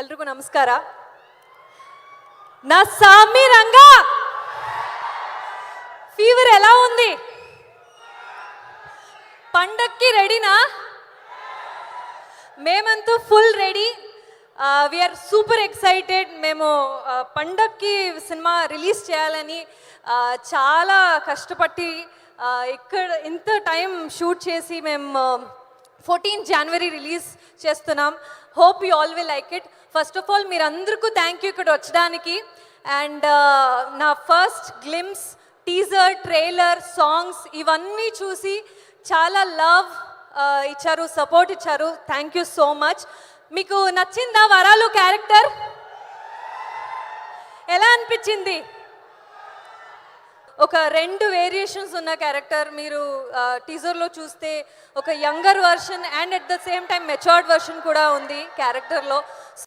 ಎಲ್ರಿಗೂ ನಮಸ್ಕಾರ. నా సామి రంగా ఫీవర్ ఎలా ఉంది? పండక్కి రెడీనా? మేమంతా full ready. We are super excited. మేము పండక్కి సినిమా రిలీజ్ చేయాలని చాలా కష్టపట్టి ఇక్కడ ఇంత టైం షూట్ చేసి మేము 14 జనవరి రిలీజ్ చేస్తున్నాం. Hope you all will like it. First of all మీరందరికీ థ్యాంక్ యూ ఇక్కడ వచ్చడానికి. అండ్ నా first glimpse, teaser, trailer, songs ఇవన్నీ చూసి చాలా లవ్ ఇచ్చారు, సపోర్ట్ ఇచ్చారు. Thank you so much. మీకు నచ్చిందా వరాలు క్యారెక్టర్? ఎలా అనిపించింది? ఒక 2 వేరియేషన్స్ ఉన్న క్యారెక్టర్. మీరు టీజర్లో చూస్తే ఒక younger version and at the same time matured version కూడా ఉంది క్యారెక్టర్లో.